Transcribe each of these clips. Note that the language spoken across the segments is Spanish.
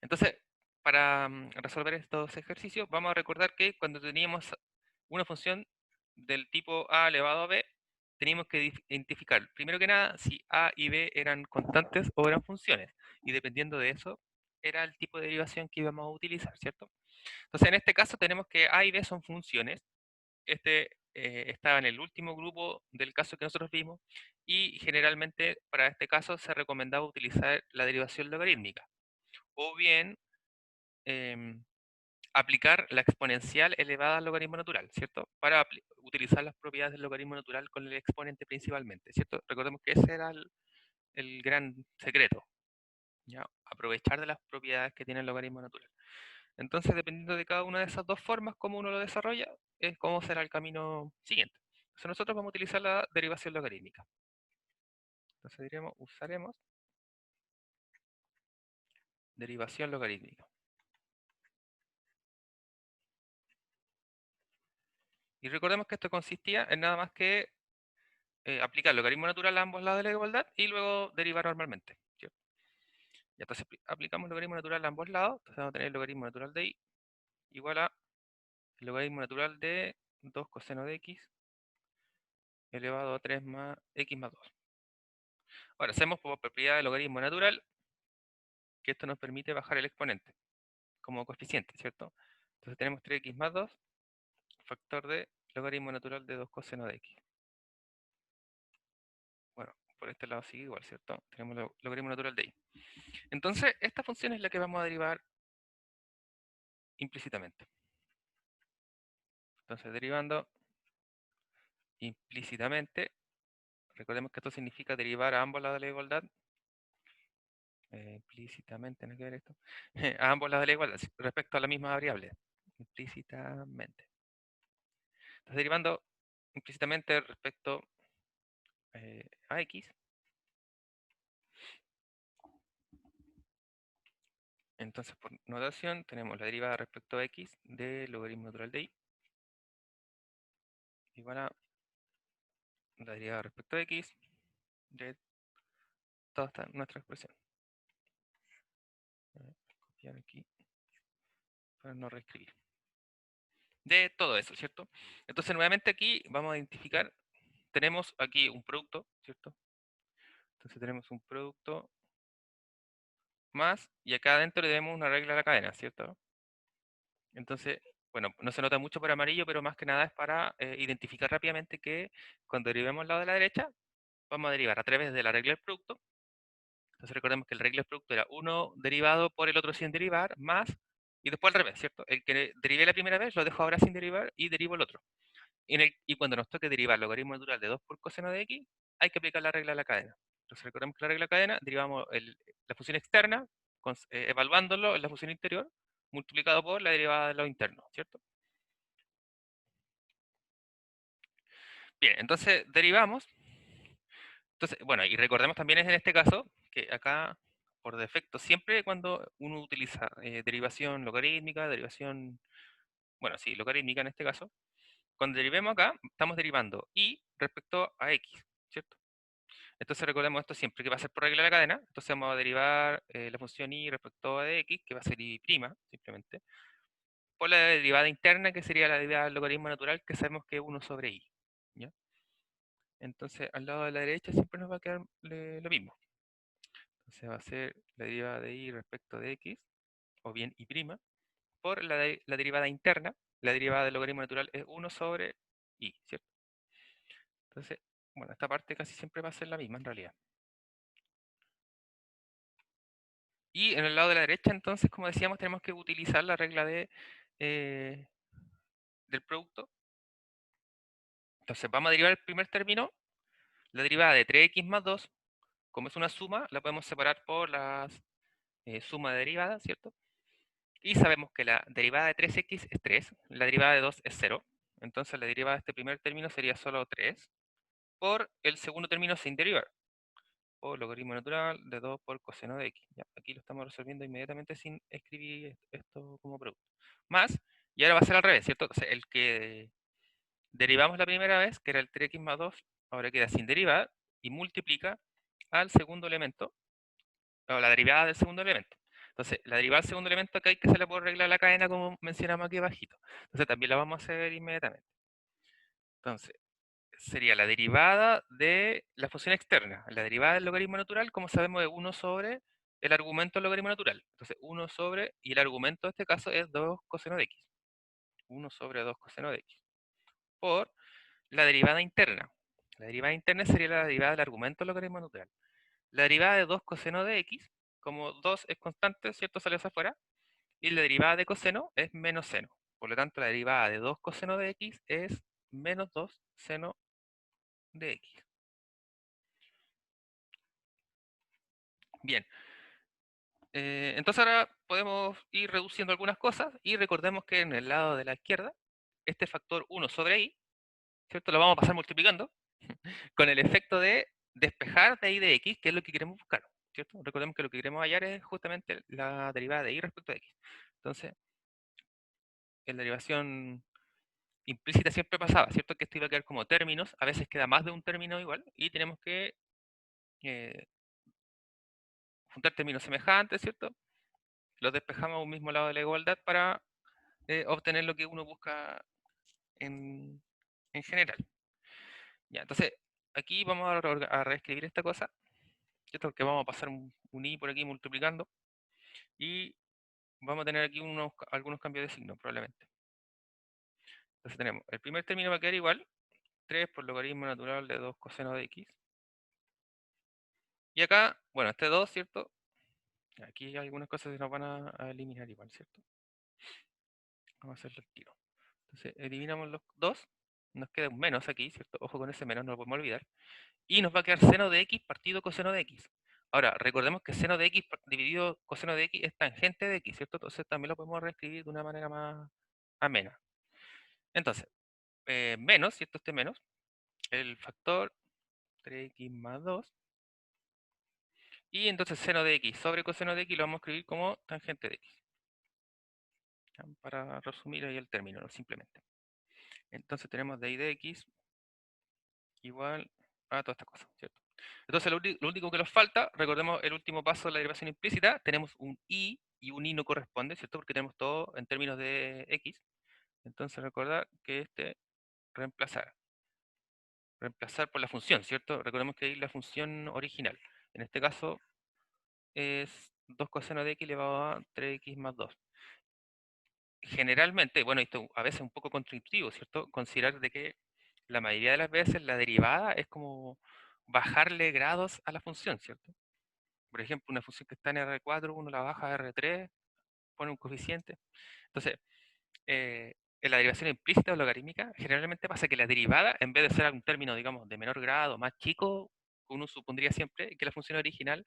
Entonces, para resolver estos ejercicios, vamos a recordar que cuando teníamos una función del tipo a elevado a b, teníamos que identificar, primero que nada, si a y b eran constantes o eran funciones. Y dependiendo de eso, era el tipo de derivación que íbamos a utilizar, ¿cierto? Entonces, en este caso tenemos que a y b son funciones. Este estaba en el último grupo del caso que nosotros vimos y generalmente para este caso se recomendaba utilizar la derivación logarítmica o bien em, aplicar la exponencial elevada al logaritmo natural, ¿cierto? Para utilizar las propiedades del logaritmo natural con el exponente principalmente, ¿cierto? Recordemos que ese era el gran secreto, ¿ya? Aprovechar de las propiedades que tiene el logaritmo natural. Entonces, dependiendo de cada una de esas dos formas, cómo uno lo desarrolla, es cómo será el camino siguiente. Entonces, nosotros vamos a utilizar la derivación logarítmica. Entonces, diremos, usaremos derivación logarítmica. Y recordemos que esto consistía en nada más que aplicar logaritmo natural a ambos lados de la igualdad y luego derivar normalmente, ¿cierto? Y entonces aplicamos logaritmo natural a ambos lados, entonces vamos a tener el logaritmo natural de y igual a el logaritmo natural de 2 coseno de x elevado a 3 más x más 2. Ahora, hacemos por propiedad del logaritmo natural que esto nos permite bajar el exponente como coeficiente, ¿cierto? Entonces tenemos 3x más 2, factor de logaritmo natural de 2 coseno de x. Bueno, por este lado sigue igual, ¿cierto? Tenemos logaritmo natural de y. Entonces, esta función es la que vamos a derivar implícitamente. Entonces, derivando implícitamente, recordemos que esto significa derivar a ambos lados de la igualdad. Implícitamente, no hay que ver esto. A ambos lados de la igualdad, respecto a la misma variable. Implícitamente. Entonces, derivando implícitamente respecto a x. Entonces, por notación, tenemos la derivada respecto a x del logaritmo natural de y igual a la derivada respecto a x de toda nuestra expresión. Copiar aquí para no reescribir. De todo eso, ¿cierto? Entonces, nuevamente aquí vamos a identificar, tenemos aquí un producto, ¿cierto? Entonces tenemos un producto más, y acá adentro le demos una regla a la cadena, ¿cierto? Entonces, bueno, no se nota mucho por amarillo, pero más que nada es para identificar rápidamente que cuando derivemos al lado de la derecha, vamos a derivar a través de la regla del producto. Entonces recordemos que el regla del producto era uno derivado por el otro sin derivar, más, y después al revés, ¿cierto? El que derivé la primera vez lo dejo ahora sin derivar y derivo el otro. Y cuando nos toque derivar logaritmo natural de 2 por coseno de x, hay que aplicar la regla de la cadena. Entonces recordemos que la regla de la cadena, derivamos la función externa, evaluándolo en la función interior, multiplicado por la derivada de lo interno, ¿cierto? Bien, entonces derivamos. Entonces, bueno, y recordemos también en este caso que acá, por defecto, siempre cuando uno utiliza derivación logarítmica, derivación, bueno, sí, logarítmica en este caso, cuando derivemos acá, estamos derivando y respecto a x, ¿cierto? Entonces recordemos esto siempre, que va a ser por regla de la cadena. Entonces vamos a derivar la función y respecto a de x, que va a ser y', simplemente, por la derivada interna, que sería la derivada del logaritmo natural, que sabemos que es 1 sobre y. ¿Ya? Entonces al lado de la derecha siempre nos va a quedar lo mismo. Entonces va a ser la derivada de y respecto de x, o bien y', por la derivada interna. La derivada del logaritmo natural es 1 sobre y, ¿cierto? Entonces, bueno, esta parte casi siempre va a ser la misma en realidad. Y en el lado de la derecha, entonces, como decíamos, tenemos que utilizar la regla eh, del producto. Entonces, vamos a derivar el primer término, la derivada de 3x más 2, como es una suma, la podemos separar por la suma de derivadas, ¿cierto? Y sabemos que la derivada de 3x es 3, la derivada de 2 es 0. Entonces, la derivada de este primer término sería solo 3 por el segundo término sin derivar, o logaritmo natural de 2 por coseno de x. Ya, aquí lo estamos resolviendo inmediatamente sin escribir esto como producto. Más, y ahora va a ser al revés, ¿cierto? O sea, el que derivamos la primera vez, que era el 3x más 2, ahora queda sin derivar y multiplica al segundo elemento, o la derivada del segundo elemento. Entonces, la derivada del segundo elemento acá hay que se la puede arreglar la cadena como mencionamos aquí abajito. Entonces, también la vamos a hacer inmediatamente. Entonces, sería la derivada de la función externa. La derivada del logaritmo natural, como sabemos, es 1 sobre el argumento del logaritmo natural. Entonces, 1 sobre, y el argumento en este caso es 2 coseno de x. 1 sobre 2 coseno de x. Por la derivada interna. La derivada interna sería la derivada del argumento del logaritmo natural. La derivada de 2 coseno de x, como 2 es constante, ¿cierto? Sale hacia afuera. Y la derivada de coseno es menos seno. Por lo tanto, la derivada de 2 coseno de x es menos 2 seno de x. Bien, entonces ahora podemos ir reduciendo algunas cosas y recordemos que en el lado de la izquierda, este factor 1 sobre i, ¿cierto? Lo vamos a pasar multiplicando con el efecto de despejar de i de x, que es lo que queremos buscar, ¿cierto? Recordemos que lo que queremos hallar es justamente la derivada de i respecto a x. Entonces, en la derivación implícita siempre pasaba, ¿cierto? Que esto iba a quedar como términos, a veces queda más de un término igual, y tenemos que eh, juntar términos semejantes, ¿cierto? Los despejamos a un mismo lado de la igualdad para obtener lo que uno busca en general. Ya, entonces, aquí vamos a reescribir esta cosa, ¿cierto? Porque vamos a pasar un i por aquí multiplicando, y vamos a tener aquí algunos cambios de signo, probablemente. Entonces tenemos, el primer término va a quedar igual, 3 por logaritmo natural de 2 coseno de x. Y acá, bueno, este 2, ¿cierto? Aquí hay algunas cosas que se nos van a eliminar igual, ¿cierto? Vamos a hacerlo al tiro. Entonces, eliminamos los 2, nos queda un menos aquí, ¿cierto? Ojo con ese menos, no lo podemos olvidar. Y nos va a quedar seno de x partido coseno de x. Ahora, recordemos que seno de x dividido coseno de x es tangente de x, ¿cierto? Entonces también lo podemos reescribir de una manera más amena. Entonces, menos, ¿cierto? Este menos, el factor 3x más 2. Y entonces seno de x sobre coseno de x lo vamos a escribir como tangente de x. ¿Ya? Para resumir ahí el término, ¿no? Simplemente. Entonces tenemos de i de x igual a todas estas cosas, ¿cierto? Entonces lo único que nos falta, recordemos el último paso de la derivación implícita, tenemos un i y un i no corresponde, ¿cierto? Porque tenemos todo en términos de x. Entonces recordar que este reemplazar. Reemplazar por la función, ¿cierto? Recordemos que ahí la función original. En este caso es 2 coseno de x elevado a 3x más 2. Generalmente, bueno, esto a veces es un poco contraintuitivo, ¿cierto? Considerar de que la mayoría de las veces la derivada es como bajarle grados a la función, ¿cierto? Por ejemplo, una función que está en R4, uno la baja a R3, pone un coeficiente. Entonces, en la derivación implícita o logarítmica, generalmente pasa que la derivada, en vez de ser algún término, digamos, de menor grado, más chico, uno supondría siempre que la función original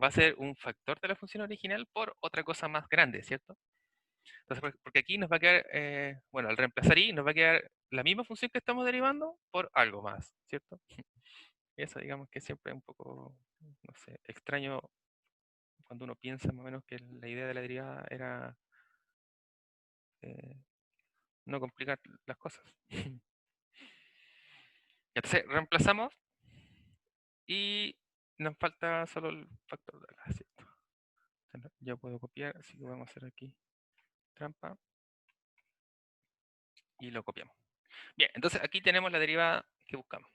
va a ser un factor de la función original por otra cosa más grande, ¿cierto? Entonces, porque aquí nos va a quedar, bueno, al reemplazar i, nos va a quedar la misma función que estamos derivando por algo más, ¿cierto? Y eso, digamos, que siempre es un poco, no sé, extraño cuando uno piensa más o menos que la idea de la derivada era eh, no complicar las cosas. Entonces, reemplazamos y nos falta solo el factor de acá, ¿cierto? Ya puedo copiar, así que vamos a hacer aquí trampa y lo copiamos. Bien, entonces aquí tenemos la derivada que buscamos.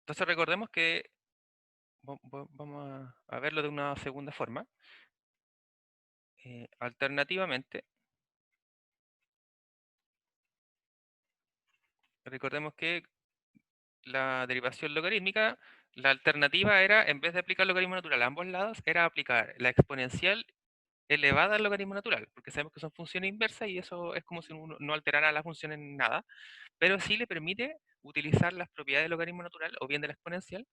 Entonces recordemos que vamos a verlo de una segunda forma. Alternativamente, recordemos que la derivación logarítmica, la alternativa era, en vez de aplicar logaritmo natural a ambos lados, era aplicar la exponencial elevada al logaritmo natural, porque sabemos que son funciones inversas y eso es como si uno no alterara la función en nada, pero sí le permite utilizar las propiedades del logaritmo natural o bien de la exponencial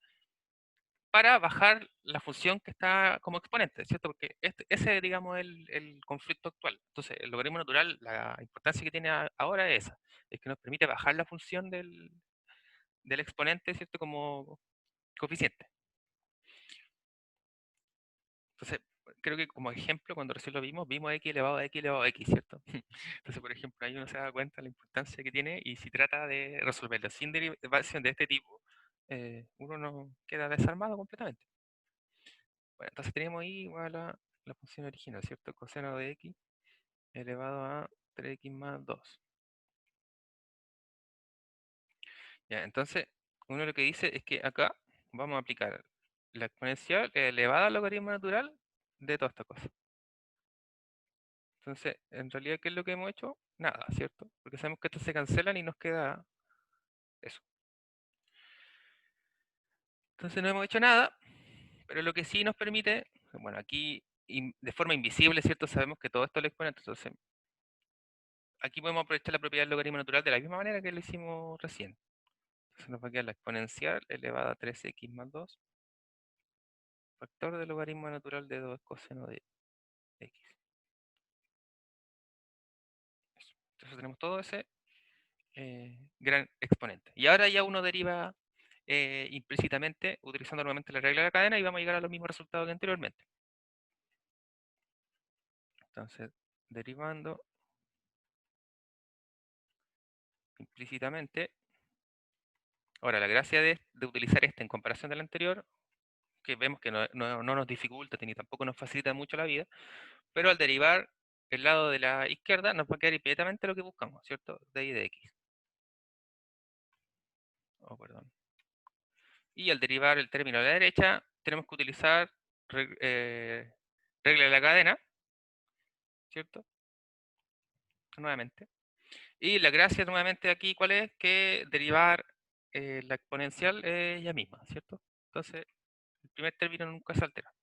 para bajar la función que está como exponente, ¿cierto? Porque ese, digamos, es el conflicto actual. Entonces, el logaritmo natural, la importancia que tiene ahora es esa, es que nos permite bajar la función del exponente, ¿cierto? Como coeficiente. Entonces, creo que como ejemplo, cuando recién lo vimos x elevado a x elevado a x, ¿cierto? Entonces, por ejemplo, ahí uno se da cuenta de la importancia que tiene y si trata de resolverlo sin derivación de este tipo, uno no queda desarmado completamente. Bueno, entonces tenemos i igual a la función original, ¿cierto? Coseno de x elevado a 3x más 2. Ya, entonces, uno lo que dice es que acá vamos a aplicar la exponencial elevada al logaritmo natural de toda esta cosa. Entonces, en realidad, ¿qué es lo que hemos hecho? Nada, ¿cierto? Porque sabemos que estos se cancelan y nos queda eso. Entonces no hemos hecho nada, pero lo que sí nos permite, bueno, aquí de forma invisible, ¿cierto? Sabemos que todo esto es el exponente, entonces aquí podemos aprovechar la propiedad del logaritmo natural de la misma manera que lo hicimos recién. Entonces nos va a quedar la exponencial elevada a 3x más 2, factor del logaritmo natural de 2 coseno de x. Eso. Entonces tenemos todo ese gran exponente. Y ahora ya uno deriva implícitamente utilizando nuevamente la regla de la cadena y vamos a llegar a los mismos resultados que anteriormente. Entonces, derivando implícitamente. Ahora, la gracia de utilizar este en comparación del anterior, que vemos que no nos dificulta ni tampoco nos facilita mucho la vida, pero al derivar el lado de la izquierda nos va a quedar inmediatamente lo que buscamos, ¿cierto? De y de x. Oh, perdón. Y al derivar el término a la derecha, tenemos que utilizar regla de la cadena, ¿cierto? Nuevamente. Y la gracia nuevamente aquí, ¿cuál es? Que derivar la exponencial es ella misma, ¿cierto? Entonces, el primer término nunca se altera.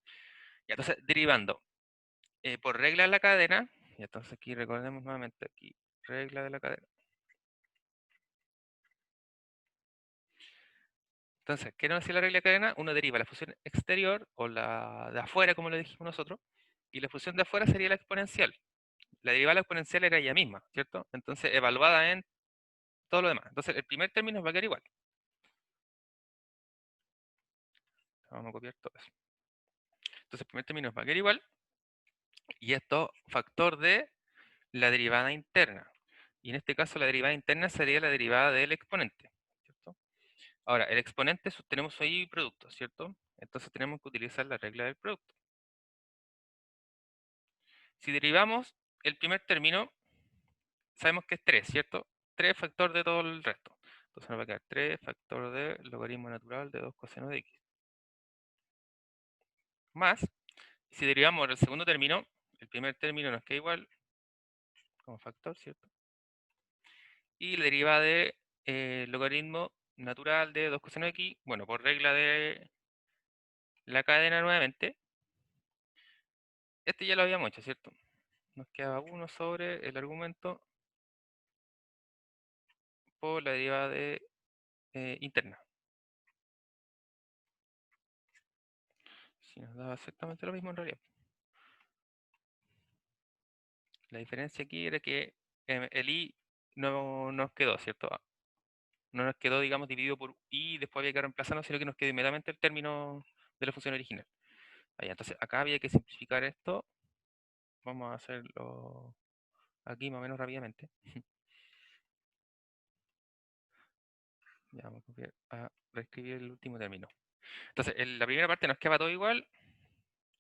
Y entonces, derivando por regla de la cadena, y entonces aquí recordemos nuevamente aquí, regla de la cadena. Entonces, ¿qué nos decía la regla de cadena? Uno deriva la función exterior o la de afuera, como le dijimos nosotros, y la función de afuera sería la exponencial. La derivada de la exponencial era ella misma, ¿cierto? Entonces, evaluada en todo lo demás. Entonces, el primer término va a quedar igual. Vamos a copiar todo eso. Entonces, el primer término va a quedar igual, y esto factor de la derivada interna. Y en este caso, la derivada interna sería la derivada del exponente, ¿cierto? Ahora, el exponente tenemos ahí producto, ¿cierto? Entonces tenemos que utilizar la regla del producto. Si derivamos el primer término, sabemos que es 3, ¿cierto? 3 factor de todo el resto. Entonces nos va a quedar 3 factor de logaritmo natural de 2 coseno de x. Más, si derivamos el segundo término, el primer término nos queda igual como factor, ¿cierto? Y la derivada de logaritmo natural de 2 coseno de x, bueno, por regla de la cadena nuevamente. Este ya lo habíamos hecho, ¿cierto? Nos quedaba 1 sobre el argumento por la derivada de interna. Si nos daba exactamente lo mismo en realidad. La diferencia aquí era que el i no nos quedó, ¿cierto? No nos quedó, digamos, dividido por i y después había que reemplazarlo, sino que nos quedó inmediatamente el término de la función original. Vaya, entonces acá había que simplificar esto. Vamos a hacerlo aquí más o menos rápidamente. Ya vamos a reescribir el último término. Entonces, en la primera parte nos quedaba todo igual,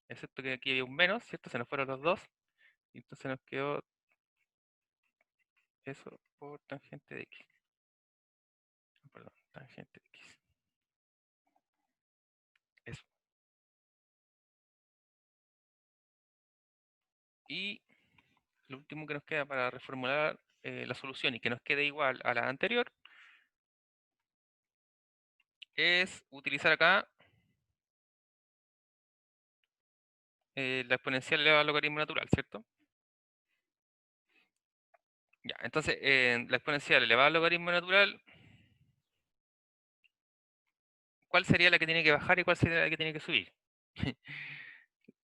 excepto que aquí había un menos, ¿cierto? Se nos fueron los dos. Y entonces nos quedó eso por tangente de x. Perdón, tangente de x. Eso. Y lo último que nos queda para reformular la solución y que nos quede igual a la anterior es utilizar acá la exponencial elevada al logaritmo natural, ¿cierto? Ya, entonces la exponencial elevada al logaritmo natural, ¿cuál sería la que tiene que bajar y cuál sería la que tiene que subir?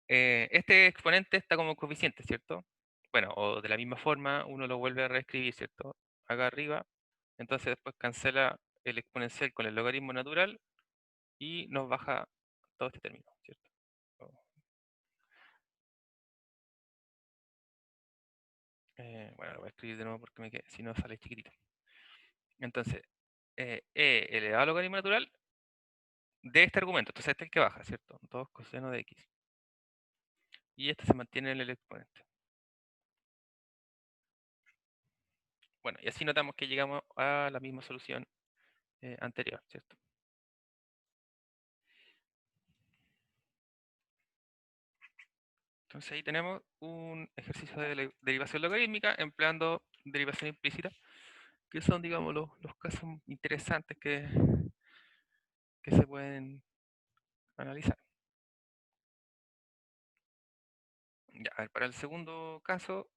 Este exponente está como coeficiente, ¿cierto? Bueno, o de la misma forma uno lo vuelve a reescribir, ¿cierto? Acá arriba, entonces después cancela el exponencial con el logaritmo natural y nos baja todo este término, ¿cierto? Bueno, lo voy a escribir de nuevo porque si no sale chiquitito. Entonces, e elevado al logaritmo natural de este argumento. Entonces este es el que baja, ¿cierto? 2 coseno de x. Y este se mantiene en el exponente. Bueno, y así notamos que llegamos a la misma solución anterior, ¿cierto? Entonces ahí tenemos un ejercicio de derivación logarítmica empleando derivación implícita, que son, digamos, los casos interesantes que se pueden analizar. Ya, a ver, para el segundo caso,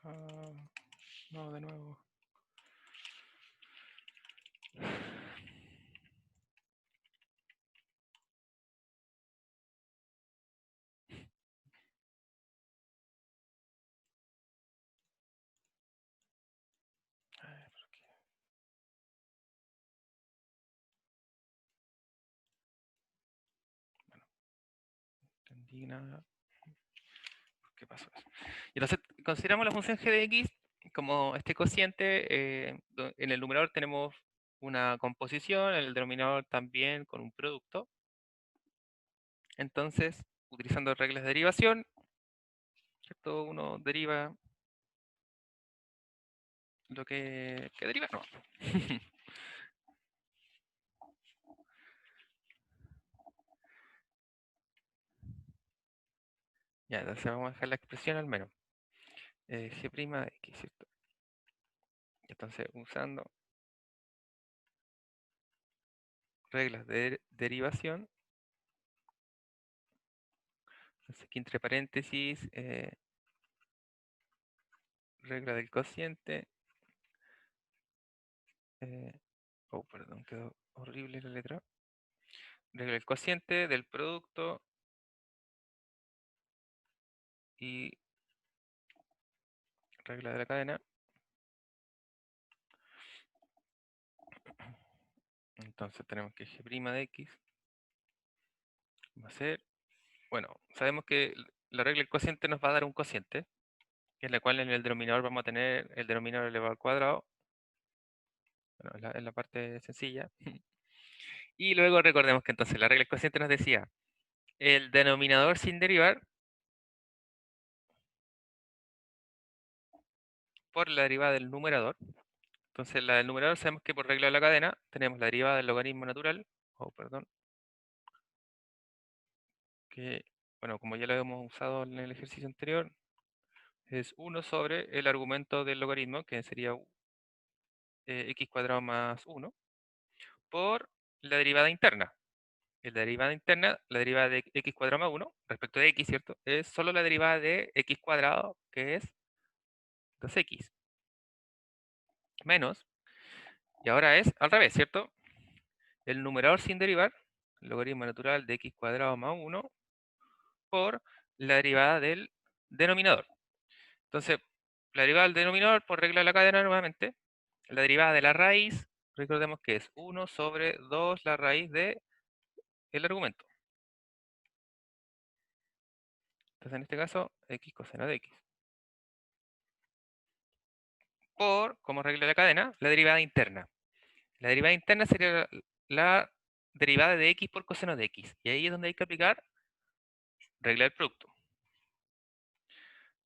ah, no, de nuevo. A ver, ¿por qué? Bueno, entendí nada. ¿Por qué pasó eso? Y entonces, consideramos la función g de x como este cociente. En el numerador tenemos una composición, en el denominador también con un producto. Entonces, utilizando reglas de derivación, ¿cierto? Uno deriva lo que deriva, no. Ya, entonces vamos a dejar la expresión al menos. G' de x, ¿cierto? Entonces, usando reglas de derivación, entonces aquí entre paréntesis, regla del cociente. Oh, perdón, quedó horrible la letra. Regla del cociente, del producto y regla de la cadena. Entonces tenemos que G' de x va a ser, bueno, sabemos que la regla del cociente nos va a dar un cociente, en la cual en el denominador vamos a tener el denominador elevado al cuadrado, bueno, en la parte sencilla. Y luego recordemos que entonces la regla del cociente nos decía el denominador sin derivar por la derivada del numerador. Entonces la del numerador sabemos que por regla de la cadena tenemos la derivada del logaritmo natural, o perdón, que, bueno, como ya lo hemos usado en el ejercicio anterior, es 1 sobre el argumento del logaritmo, que sería x cuadrado más 1, por la derivada interna. La derivada interna, la derivada de x cuadrado más 1, respecto de x, ¿cierto? Es solo la derivada de x cuadrado, que es 2x, menos, y ahora es al revés, ¿cierto? El numerador sin derivar, el logaritmo natural de x cuadrado más 1, por la derivada del denominador. Entonces, la derivada del denominador por regla de la cadena nuevamente, la derivada de la raíz, recordemos que es 1 sobre 2 la raíz de el argumento. Entonces, en este caso, x coseno de x. Por, como regla de la cadena, la derivada interna. La derivada interna sería la derivada de x por coseno de x. Y ahí es donde hay que aplicar regla del producto.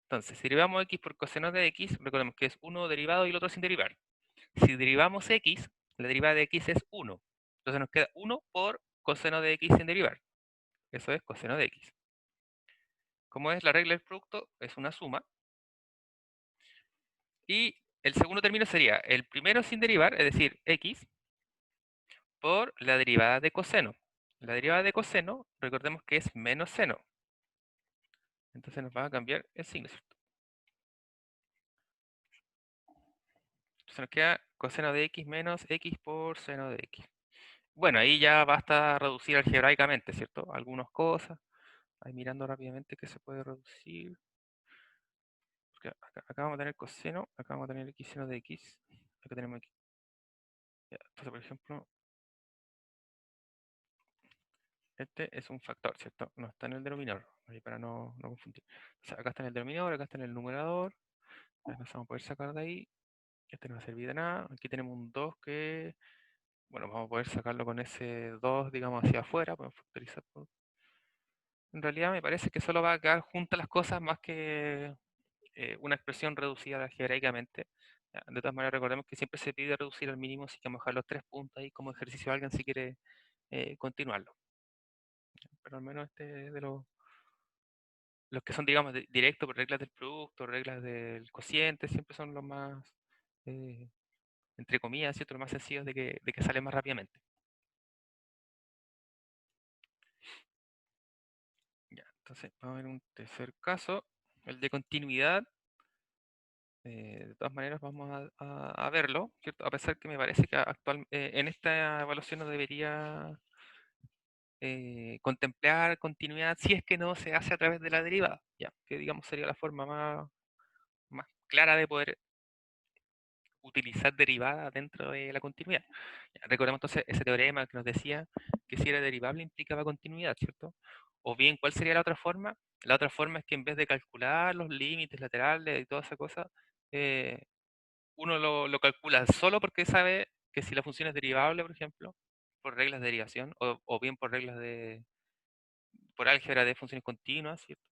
Entonces, si derivamos x por coseno de x, recordemos que es uno derivado y el otro sin derivar. Si derivamos x, la derivada de x es 1. Entonces nos queda 1 por coseno de x sin derivar. Eso es coseno de x. Como es la regla del producto, es una suma. Y el segundo término sería el primero sin derivar, es decir, x, por la derivada de coseno. La derivada de coseno, recordemos que es menos seno. Entonces nos va a cambiar el signo, ¿cierto? Entonces nos queda coseno de x menos x por seno de x. Bueno, ahí ya basta reducir algebraicamente, ¿cierto? Algunas cosas. Ahí mirando rápidamente que se puede reducir. Porque acá vamos a tener coseno, acá vamos a tener x seno de x. Acá tenemos x. Ya, entonces, por ejemplo, este es un factor, ¿cierto? No está en el denominador, ahí para no confundir. O sea, acá está en el denominador, acá está en el numerador. Nos vamos a poder sacar de ahí. Este no va a servir de nada. Aquí tenemos un 2 que, bueno, vamos a poder sacarlo con ese 2, digamos, hacia afuera. Podemos factorizar. En realidad me parece que solo va a quedar juntas las cosas más que una expresión reducida algebraicamente. Ya, de todas maneras, recordemos que siempre se pide reducir al mínimo, así que vamos a dejar los 3 puntos ahí como ejercicio a alguien si quiere continuarlo. Pero al menos este de los que son, digamos, directos por reglas del producto, reglas del cociente, siempre son los más, eh, entre comillas, ¿cierto? Los más sencillos de que salen más rápidamente. Ya, entonces, vamos a ver un tercer caso, el de continuidad. De todas maneras, vamos a verlo, ¿cierto? A pesar que me parece que en esta evaluación no debería contemplar continuidad si es que no se hace a través de la derivada, ya, que digamos sería la forma más clara de poder utilizar derivada dentro de la continuidad. Ya, recordemos entonces ese teorema que nos decía que si era derivable implicaba continuidad, ¿cierto? O bien, ¿cuál sería la otra forma? La otra forma es que en vez de calcular los límites laterales y toda esa cosa, eh, uno lo calcula solo porque sabe que si la función es derivable, por ejemplo, por reglas de derivación, o bien por álgebra de funciones continuas, ¿cierto?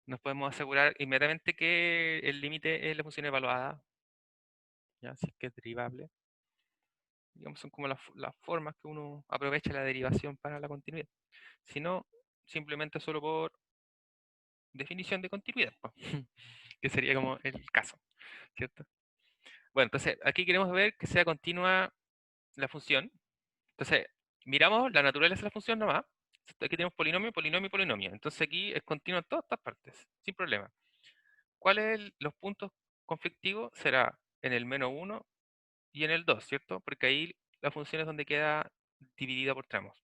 Nos podemos asegurar inmediatamente que el límite es la función evaluada, ya, si es que es derivable. Digamos, son como las formas que uno aprovecha la derivación para la continuidad. Si no, simplemente solo por definición de continuidad, po, que sería como el caso, ¿cierto? Bueno, entonces aquí queremos ver que sea continua la función. Entonces, miramos la naturaleza de la función nomás. Aquí tenemos polinomio, polinomio, polinomio. Entonces aquí es continuo en todas estas partes, sin problema. ¿Cuáles los puntos conflictivos? Será en el -1 y en el 2, ¿cierto? Porque ahí la función es donde queda dividida por tramos.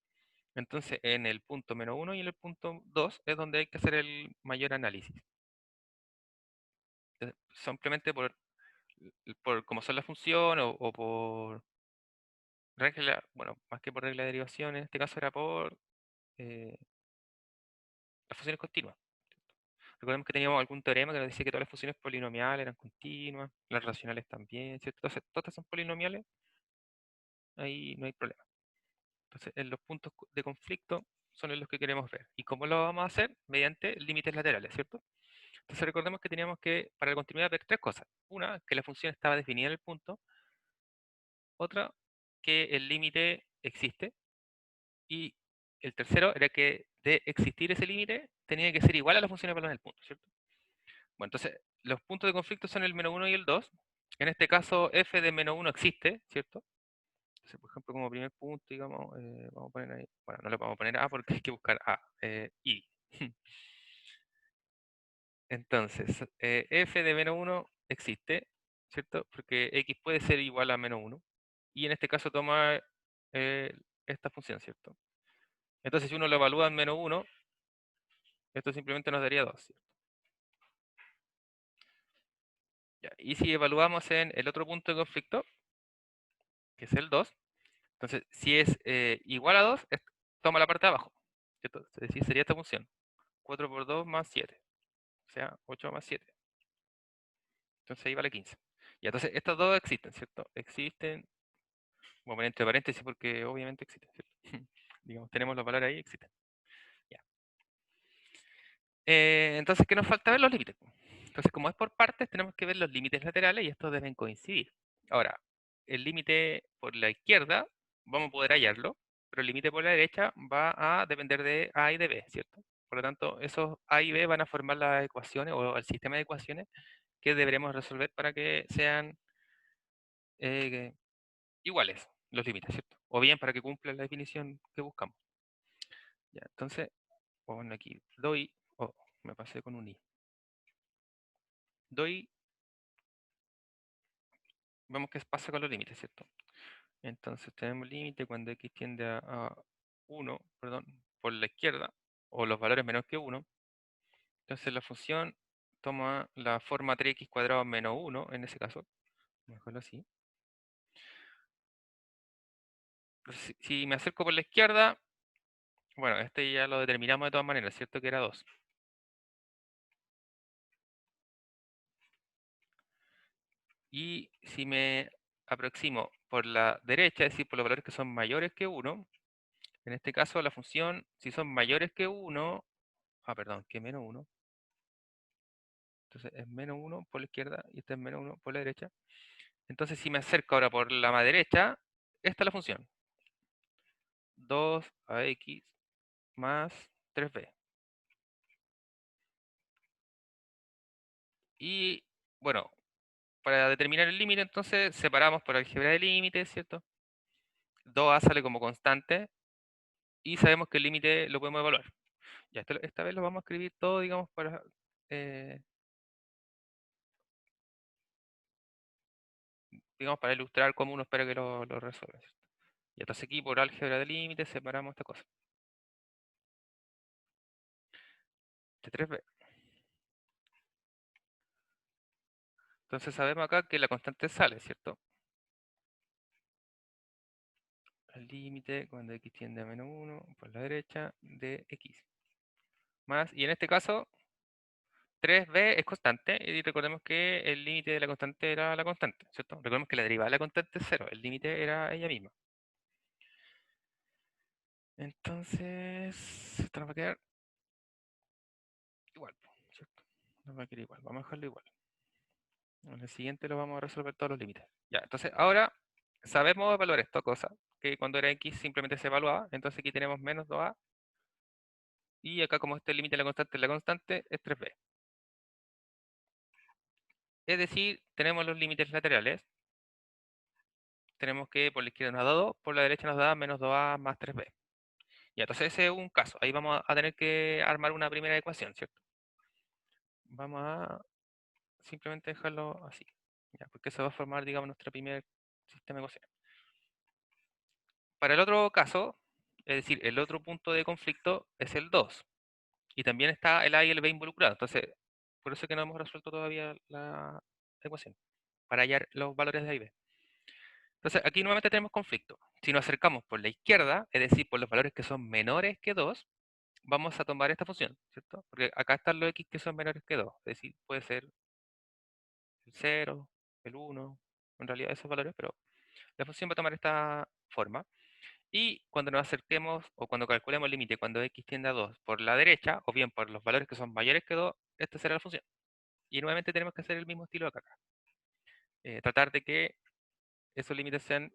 Entonces, en el punto -1 y en el punto 2 es donde hay que hacer el mayor análisis. Simplemente por cómo son las funciones o por regla, bueno, más que por regla de derivación, en este caso era por eh, las funciones continuas. Recordemos que teníamos algún teorema que nos decía que todas las funciones polinomiales eran continuas, las racionales también, ¿cierto? Entonces, todas estas son polinomiales, ahí no hay problema. Entonces, en los puntos de conflicto son en los que queremos ver. ¿Y cómo lo vamos a hacer? Mediante límites laterales, ¿cierto? Entonces, recordemos que teníamos que, para la continuidad, ver 3 cosas. Una, que la función estaba definida en el punto. Otra, que el límite existe. Y el tercero era que de existir ese límite tenía que ser igual a la función evaluada en el punto, ¿cierto? Bueno, entonces, los puntos de conflicto son el -1 y el 2. En este caso, f de -1 existe, ¿cierto? Entonces, por ejemplo, como primer punto, digamos, vamos a poner ahí, bueno, no le vamos a poner A porque hay que buscar A, I. Entonces, f de -1 existe, ¿cierto? Porque x puede ser igual a -1. Y en este caso toma eh, esta función, ¿cierto? Entonces, si uno lo evalúa en -1, esto simplemente nos daría 2, ¿cierto? Ya, y si evaluamos en el otro punto de conflicto, que es el 2, entonces, si es igual a 2, toma la parte de abajo, ¿cierto? Es decir, sería esta función, 4 por 2 más 7, o sea, 8 más 7. Entonces ahí vale 15. Y entonces estas dos existen, ¿cierto? Existen, voy a poner entre paréntesis porque obviamente existen, ¿cierto? Digamos, tenemos los valores ahí, existen. Ya. Entonces, ¿qué nos falta ver? Los límites. Entonces, como es por partes, tenemos que ver los límites laterales y estos deben coincidir. Ahora, el límite por la izquierda, vamos a poder hallarlo, pero el límite por la derecha va a depender de A y de B, ¿cierto? Por lo tanto, esos A y B van a formar las ecuaciones o el sistema de ecuaciones que deberemos resolver para que sean eh, iguales los límites, ¿cierto? O bien para que cumplan la definición que buscamos. Ya, entonces, bueno, aquí doy, oh, me pasé con un i. Doy, vemos qué pasa con los límites, ¿cierto? Entonces tenemos límite cuando x tiende a 1, perdón, por la izquierda, o los valores menor que 1. Entonces la función toma la forma 3x cuadrado menos 1, en ese caso, mejor así. Entonces, si me acerco por la izquierda, bueno, este ya lo determinamos de todas maneras, ¿cierto? Que era 2. Y si me aproximo por la derecha, es decir, por los valores que son mayores que 1, en este caso la función, si son mayores que 1, perdón, que menos 1, entonces es menos 1 por la izquierda y este es menos 1 por la derecha. Entonces si me acerco ahora por la más derecha, esta es la función, 2ax más 3b. Y bueno, para determinar el límite, entonces separamos por álgebra de límites, ¿cierto? 2a sale como constante y sabemos que el límite lo podemos evaluar. Ya, esta vez lo vamos a escribir todo, digamos, eh, para ilustrar cómo uno espera que lo resuelva, ¿cierto? Y entonces aquí por álgebra de límites separamos esta cosa. De 3b. Entonces sabemos acá que la constante sale, ¿cierto? El límite cuando x tiende a menos 1 por la derecha de x. Más, y en este caso 3b es constante, y recordemos que el límite de la constante era la constante, ¿cierto? Recordemos que la derivada de la constante es 0, el límite era ella misma. Entonces, esto nos va a quedar igual, ¿cierto? Nos va a quedar igual, vamos a dejarlo igual. En el siguiente lo vamos a resolver todos los límites. Ya, entonces ahora sabemos evaluar esta cosa, que cuando era x simplemente se evaluaba, entonces aquí tenemos menos 2a, y acá como este límite de la constante es 3b. Es decir, tenemos los límites laterales, tenemos que por la izquierda nos da 2, por la derecha nos da menos 2a más 3b. Ya, entonces ese es un caso, ahí vamos a tener que armar una primera ecuación, ¿cierto? Vamos a simplemente dejarlo así, ya, porque eso va a formar, digamos, nuestro primer sistema de ecuaciones. Para el otro caso, es decir, el otro punto de conflicto es el 2. Y también está el A y el B involucrados. Entonces, por eso es que no hemos resuelto todavía la ecuación, para hallar los valores de A y B. Entonces, aquí nuevamente tenemos conflicto. Si nos acercamos por la izquierda, es decir, por los valores que son menores que 2, vamos a tomar esta función, ¿cierto? Porque acá están los X que son menores que 2. Es decir, puede ser el 0, el 1, en realidad esos valores, pero la función va a tomar esta forma. Y cuando nos acerquemos o cuando calculemos el límite cuando x tiende a 2 por la derecha, o bien por los valores que son mayores que 2, esta será la función. Y nuevamente tenemos que hacer el mismo estilo acá. Tratar de que esos límites sean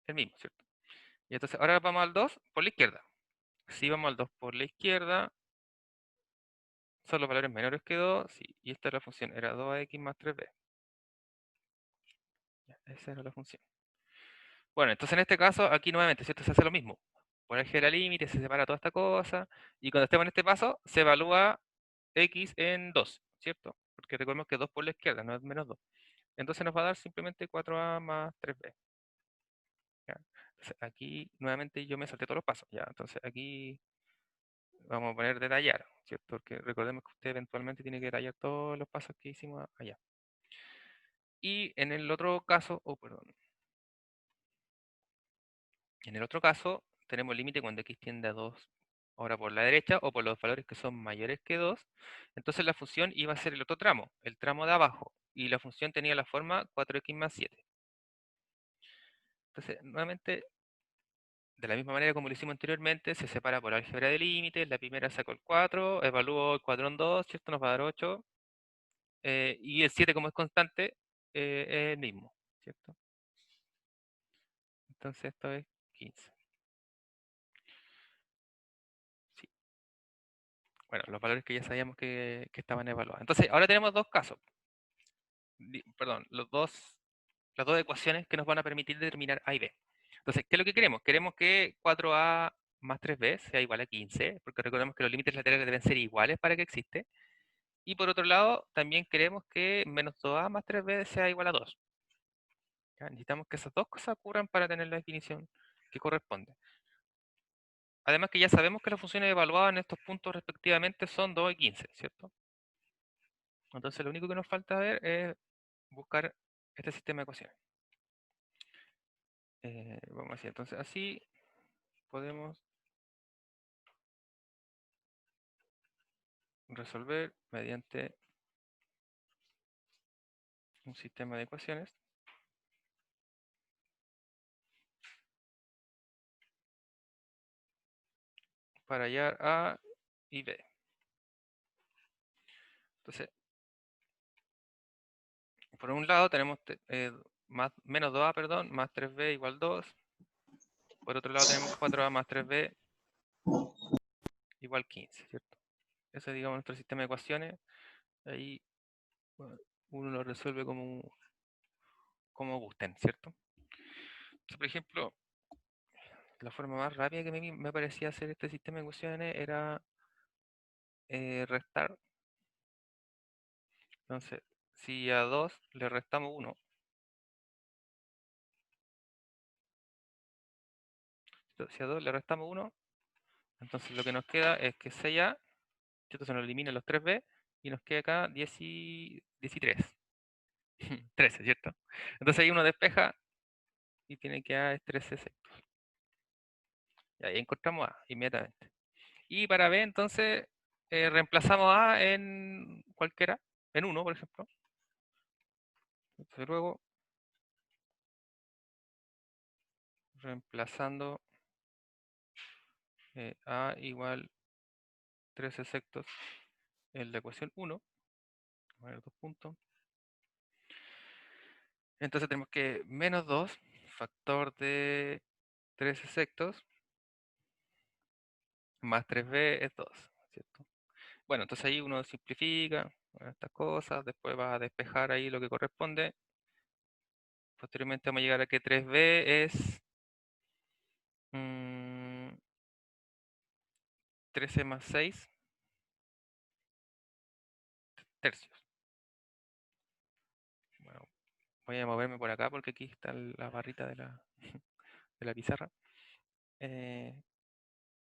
el mismo, ¿cierto? Y entonces ahora vamos al 2 por la izquierda. Si vamos al 2 por la izquierda, son los valores menores que 2, sí, y esta es la función, era 2x más 3b. Ya, esa era la función. Bueno, entonces en este caso, aquí nuevamente, ¿cierto? Se hace lo mismo. Por álgebra límite, se separa toda esta cosa, y cuando estemos en este paso, se evalúa x en 2, ¿cierto? Porque recordemos que 2 por la izquierda, no es menos 2. Entonces nos va a dar simplemente 4a más 3b. ¿Ya? Entonces aquí nuevamente yo me salté todos los pasos, ¿ya? Entonces aquí vamos a poner detallar, ¿cierto? Porque recordemos que usted eventualmente tiene que detallar todos los pasos que hicimos allá. Y en el otro caso, perdón, en el otro caso tenemos el límite cuando x tiende a 2 ahora por la derecha o por los valores que son mayores que 2. Entonces la función iba a ser el otro tramo, el tramo de abajo, y la función tenía la forma 4x más 7. Entonces, nuevamente, de la misma manera como lo hicimos anteriormente, se separa por álgebra de límites. La primera saco el 4, evalúo el 4 en 2, ¿cierto? Nos va a dar 8. Y el 7 como es constante, es el mismo, ¿cierto? Entonces esto es 15. Sí. Bueno, los valores que ya sabíamos que estaban evaluados. Entonces, ahora tenemos dos casos. Perdón, las dos ecuaciones que nos van a permitir determinar A y B. Entonces, ¿qué es lo que queremos? Queremos que 4a más 3b sea igual a 15, porque recordemos que los límites laterales deben ser iguales para que existe. Y por otro lado, también queremos que menos 2a más 3b sea igual a 2. ¿Ya? Necesitamos que esas dos cosas ocurran para tener la definición que corresponde. Además que ya sabemos que las funciones evaluadas en estos puntos respectivamente son 2 y 15, ¿cierto? Entonces lo único que nos falta ver es buscar este sistema de ecuaciones. Vamos a decir, entonces así podemos resolver mediante un sistema de ecuaciones para hallar A y B. Entonces, por un lado tenemos menos 2A, perdón, más 3B igual 2. Por otro lado tenemos 4A más 3B igual 15, ¿cierto? Ese es, digamos, nuestro sistema de ecuaciones. Ahí bueno, uno lo resuelve como gusten, ¿cierto? Entonces, por ejemplo, la forma más rápida que me parecía hacer este sistema de ecuaciones era restar. Entonces, si a 2 le restamos 1, si a 2 le restamos 1, entonces lo que nos queda es que 6A, ¿cierto? Se nos eliminan los 3B y nos queda acá 10 y 13. 13, ¿cierto? Entonces ahí uno despeja y tiene que A es 13 sectos. Y ahí encontramos A inmediatamente. Y para B, entonces, reemplazamos A en cualquiera, en 1, por ejemplo. Entonces luego, reemplazando A igual 13 sectos en la ecuación 1, a ver, 2 puntos. Entonces tenemos que menos 2, factor de 13 sectos, más 3b es 2, ¿cierto? Bueno, entonces ahí uno simplifica estas cosas, después va a despejar ahí lo que corresponde. Posteriormente vamos a llegar a que 3b es 13 más 6 tercios. Bueno, voy a moverme por acá porque aquí está la barrita de de la pizarra.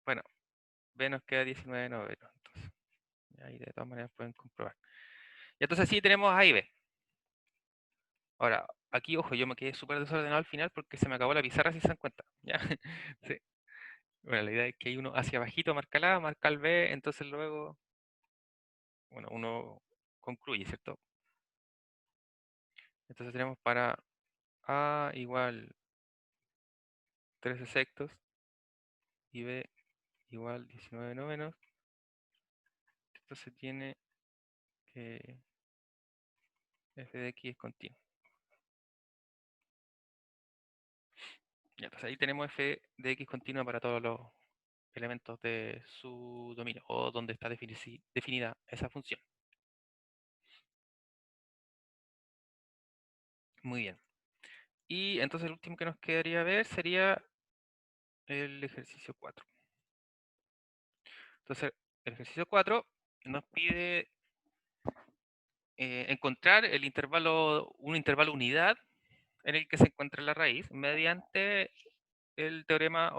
Bueno, B nos queda 19 novenos. Entonces, ahí de todas maneras pueden comprobar. Y entonces sí tenemos A y B. Ahora, aquí, ojo, yo me quedé súper desordenado al final porque se me acabó la pizarra, si se dan cuenta. ¿Ya? Sí. Bueno, la idea es que hay uno hacia abajito marca el A, marca el B, entonces luego, bueno, uno concluye, ¿cierto? Entonces tenemos para A igual 13 sectos y B igual 19 novenos. Esto se tiene que f de x es continuo. Ya, entonces ahí tenemos f de x continua para todos los elementos de su dominio o donde está definida esa función. Muy bien. Y entonces el último que nos quedaría ver sería el ejercicio 4. Entonces, el ejercicio 4 nos pide encontrar un intervalo unidad en el que se encuentra la raíz mediante el teorema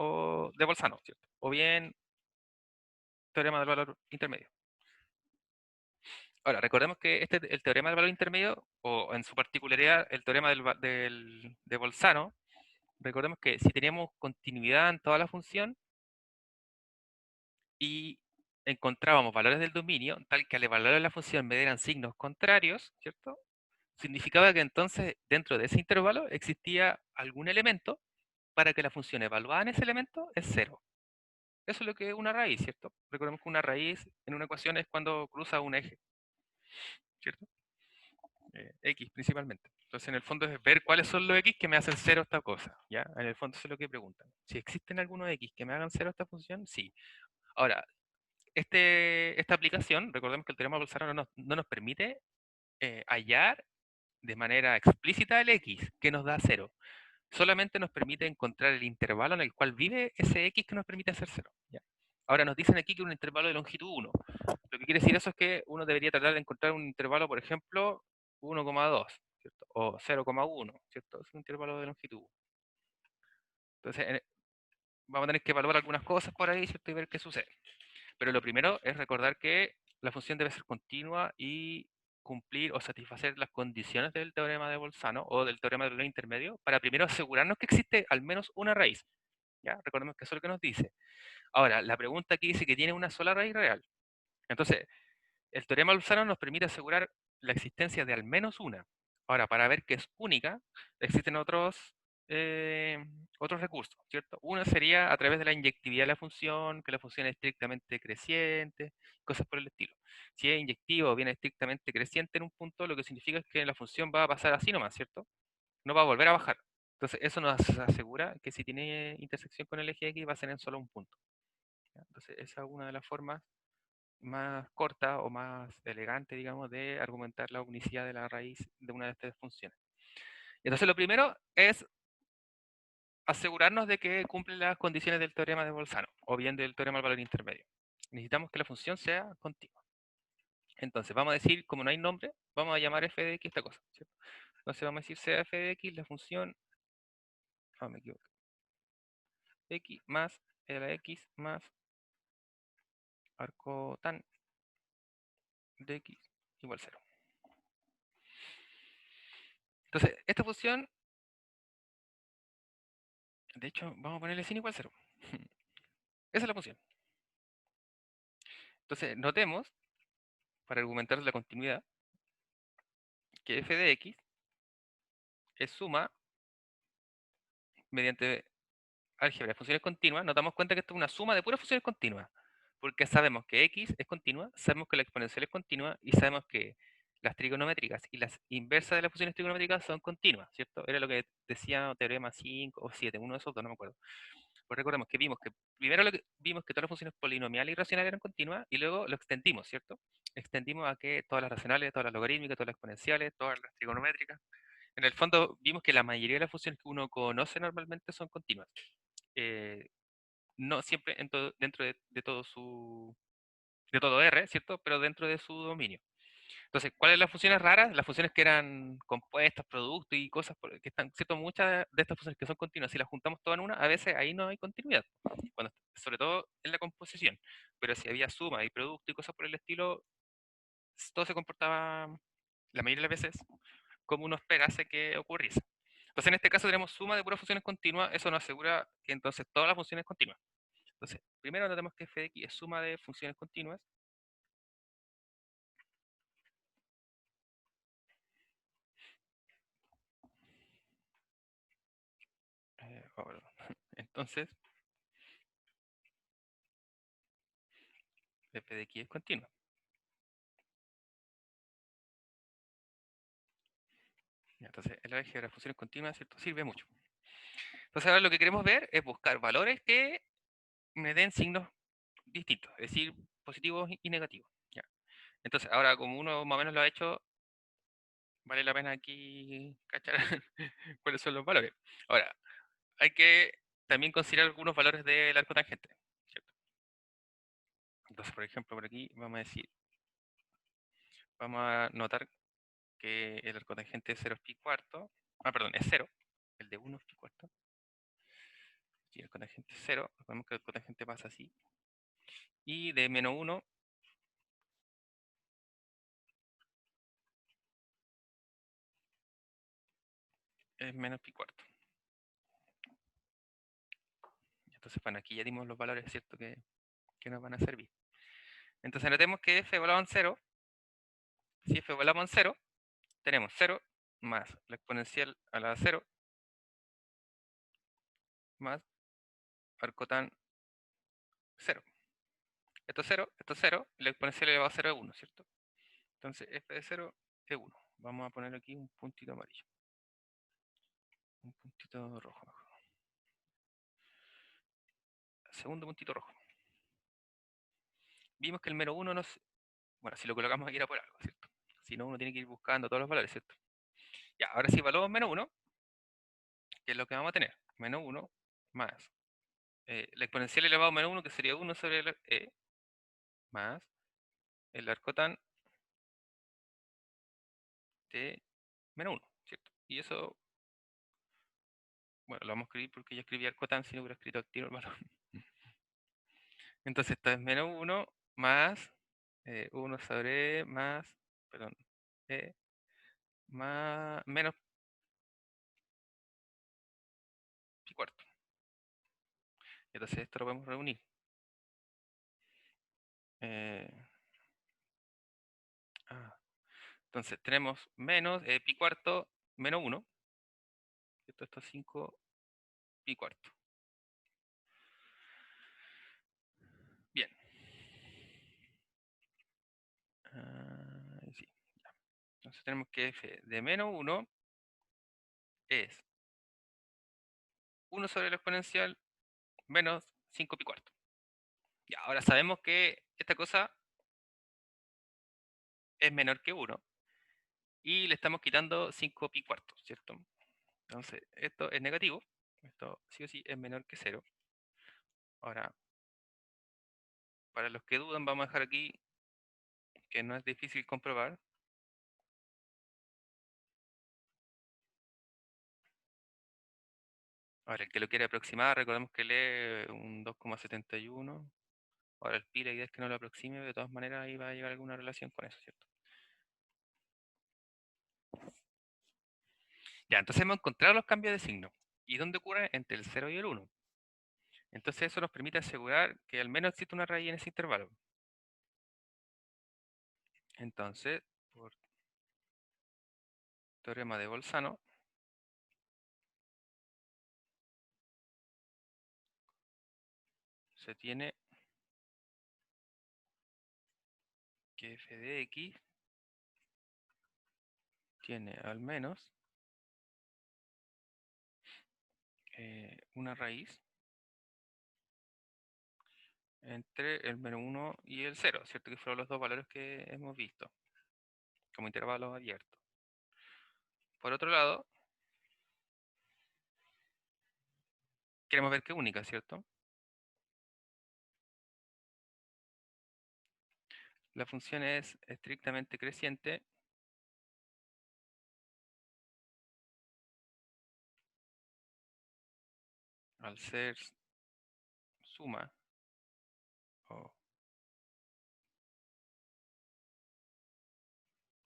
de Bolzano, ¿cierto? O bien teorema del valor intermedio. Ahora, recordemos que el teorema del valor intermedio, o en su particularidad el teorema de Bolzano, recordemos que si teníamos continuidad en toda la función y encontrábamos valores del dominio, tal que al evaluar la función me dieran signos contrarios, ¿cierto? Significaba que entonces dentro de ese intervalo existía algún elemento para que la función evaluada en ese elemento es cero. Eso es lo que es una raíz, ¿cierto? Recordemos que una raíz en una ecuación es cuando cruza un eje, ¿cierto? X principalmente. Entonces, en el fondo es ver cuáles son los X que me hacen cero esta cosa, ¿ya? En el fondo eso es lo que preguntan. Si existen algunos X que me hagan cero esta función, sí. Ahora, esta aplicación, recordemos que el teorema de Bolzano no nos permite hallar de manera explícita el X que nos da cero. Solamente nos permite encontrar el intervalo en el cual vive ese X que nos permite hacer cero, ¿ya? Ahora nos dicen aquí que un intervalo de longitud 1. Lo que quiere decir eso es que uno debería tratar de encontrar un intervalo, por ejemplo, 1,2, ¿cierto? O 0,1, ¿cierto? Es un intervalo de longitud 1. Entonces, vamos a tener que evaluar algunas cosas por ahí, ¿cierto? Y ver qué sucede. Pero lo primero es recordar que la función debe ser continua y cumplir o satisfacer las condiciones del teorema de Bolzano o del teorema del valor intermedio para primero asegurarnos que existe al menos una raíz. ¿Ya? Recordemos que eso es lo que nos dice. Ahora, la pregunta aquí dice que tiene una sola raíz real. Entonces, el teorema de Bolzano nos permite asegurar la existencia de al menos una. Ahora, para ver que es única, existen eh, otros recursos, ¿cierto? Uno sería a través de la inyectividad de la función, que la función es estrictamente creciente, cosas por el estilo. Si es inyectivo o viene estrictamente creciente en un punto, lo que significa es que la función va a pasar así nomás, ¿cierto? No va a volver a bajar. Entonces, eso nos asegura que si tiene intersección con el eje X va a ser en solo un punto. ¿Ya? Entonces, esa es una de las formas más corta o más elegante, digamos, de argumentar la unicidad de la raíz de una de estas funciones. Entonces, lo primero es asegurarnos de que cumple las condiciones del teorema de Bolzano, o bien del teorema del valor intermedio. Necesitamos que la función sea continua. Entonces, vamos a decir, como no hay nombre, vamos a llamar f de x esta cosa, ¿cierto? Entonces, vamos a decir sea f de x la función, me equivoco, x más e a la x más arco tan de x igual 0. Entonces, esta función, de hecho, vamos a ponerle sin igual 0. Esa es la función. Entonces, notemos, para argumentar la continuidad, que f de x es suma mediante álgebra de funciones continuas. Nos damos cuenta que esto es una suma de puras funciones continuas, porque sabemos que x es continua, sabemos que la exponencial es continua y sabemos que las trigonométricas y las inversas de las funciones trigonométricas son continuas, ¿cierto? Era lo que decía teorema 5 o 7, uno de esos dos, no me acuerdo. Pues recordemos que vimos que primero lo que vimos que todas las funciones polinomiales y racionales eran continuas y luego lo extendimos, ¿cierto? Extendimos a que todas las racionales, todas las logarítmicas, todas las exponenciales, todas las trigonométricas. En el fondo vimos que la mayoría de las funciones que uno conoce normalmente son continuas. Eh, no siempre dentro de todo de todo R, ¿cierto? Pero dentro de su dominio. Entonces, ¿cuáles son las funciones raras? Las funciones que eran compuestas, productos y cosas que están, ¿cierto? Muchas de estas funciones que son continuas, si las juntamos todas en una, a veces ahí no hay continuidad, sobre todo en la composición. Pero si había suma y producto y cosas por el estilo, todo se comportaba, la mayoría de las veces, como uno esperase que ocurriese. Entonces, en este caso tenemos suma de puras funciones continuas, eso nos asegura que entonces todas las funciones continuas. Entonces, primero notemos que f de x es suma de funciones continuas. Perdón. Entonces, f de x es continua. Entonces, el álgebra de funciones continuas, ¿cierto? Sirve mucho. Entonces, ahora lo que queremos ver es buscar valores que me den signos distintos, es decir, positivos y negativos. ¿Ya? Entonces, ahora como uno más o menos lo ha hecho, vale la pena aquí cachar cuáles son los valores. Ahora, hay que también considerar algunos valores del arco tangente, ¿cierto? Entonces, por ejemplo, por aquí vamos a decir, vamos a notar que el arco tangente es 0 pi cuarto, perdón, es 0, el de 1 es pi cuarto, y el cotangente es 0, vemos que el cotangente pasa así, y de menos 1 es menos pi cuarto. Entonces, bueno, aquí ya dimos los valores, ¿cierto?, que nos van a servir. Entonces, notemos que f evaluado en 0, si f evaluado en 0, tenemos 0 más la exponencial a la 0 más arcotán 0. Esto es 0, y la exponencial elevado a 0 es 1, ¿cierto? Entonces, f de 0 es 1. Vamos a poner aquí un puntito amarillo. Un puntito rojo. Segundo puntito rojo. Vimos que el menos 1 nos... Bueno, si lo colocamos aquí era por algo, ¿cierto? Si no, uno tiene que ir buscando todos los valores, ¿cierto? Ya, ahora sí, evaluamos menos 1, que es lo que vamos a tener. Menos 1 más la exponencial elevado a menos 1, que sería 1 sobre el e, más el arcotán de menos 1, ¿cierto? Y eso, bueno, lo vamos a escribir porque yo escribí arcotán si no hubiera escrito activo el valor. Entonces, esto es menos 1 más 1 sobre e más, perdón, e más menos pi cuarto. Entonces, esto lo podemos reunir. Eh, ah, Entonces tenemos menos pi cuarto menos 1. Esto es 5 pi cuarto. Bien. Sí, ya. Entonces tenemos que f de menos 1 es 1 sobre el exponencial menos 5 pi cuarto. Ya, ahora sabemos que esta cosa es menor que 1 y le estamos quitando 5 pi cuarto, ¿cierto? Entonces, esto es negativo. Esto sí o sí es menor que 0. Ahora, para los que dudan, vamos a dejar aquí que no es difícil comprobar. Ahora, el que lo quiere aproximar, recordemos que lee un 2,71. Ahora el pi, la idea es que no lo aproxime, de todas maneras ahí va a llevar alguna relación con eso, ¿cierto? Ya, entonces hemos encontrado los cambios de signo. ¿Y dónde ocurren? Entre el 0 y el 1. Entonces eso nos permite asegurar que al menos existe una raíz en ese intervalo. Entonces, por teorema de Bolzano, se tiene que f de x tiene al menos una raíz entre el menos 1 y el 0, ¿cierto? Que fueron los dos valores que hemos visto como intervalos abiertos. Por otro lado, queremos ver qué única, ¿cierto? La función es estrictamente creciente al ser suma o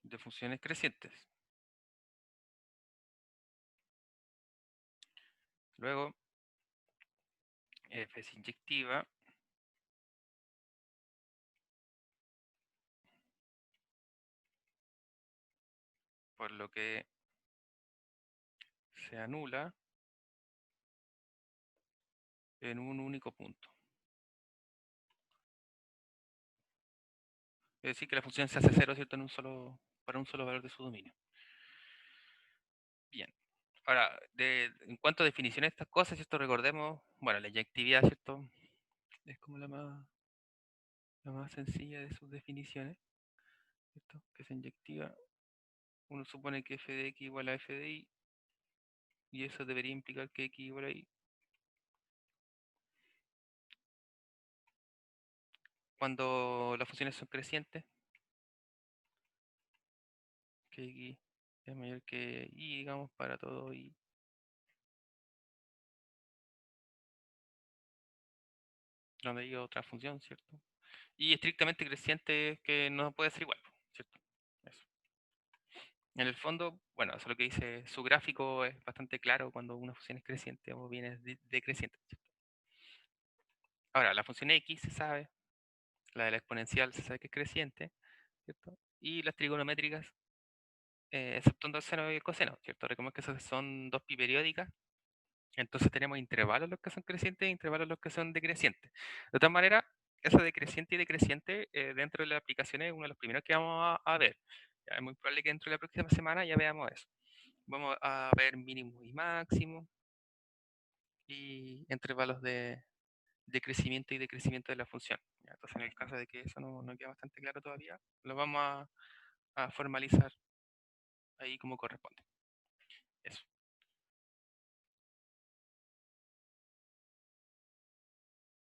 de funciones crecientes. Luego, f es inyectiva por lo que se anula en un único punto. Es decir, que la función se hace cero, ¿cierto? Para un solo valor de su dominio. Bien. Ahora, en cuanto a definiciones de estas cosas, ¿cierto? Recordemos, bueno, la inyectividad, ¿cierto? Es como la más sencilla de sus definiciones, ¿cierto? Que es inyectiva. Uno supone que f de x igual a f de y, y eso debería implicar que x igual a y. Cuando las funciones son crecientes, que x es mayor que y, digamos, para todo y. Donde hay otra función, ¿cierto? Y estrictamente creciente es que no puede ser igual, ¿cierto? Eso. En el fondo, bueno, eso es lo que dice su gráfico, es bastante claro cuando una función es creciente o viene decreciente, ¿cierto? Ahora, la función x se sabe, la de la exponencial se sabe que es creciente, ¿cierto? Y las trigonométricas, exceptuando el seno y el coseno, ¿cierto? Recordemos que esas son dos pi periódicas. Entonces tenemos intervalos los que son crecientes e intervalos los que son decrecientes. De todas maneras, eso de creciente y decreciente dentro de la aplicación es uno de los primeros que vamos a ver. Ya es muy probable que dentro de la próxima semana ya veamos eso. Vamos a ver mínimos y máximos y intervalos de crecimiento y decrecimiento de la función. Ya, entonces, en el caso de que eso no quede bastante claro todavía, lo vamos a formalizar ahí como corresponde.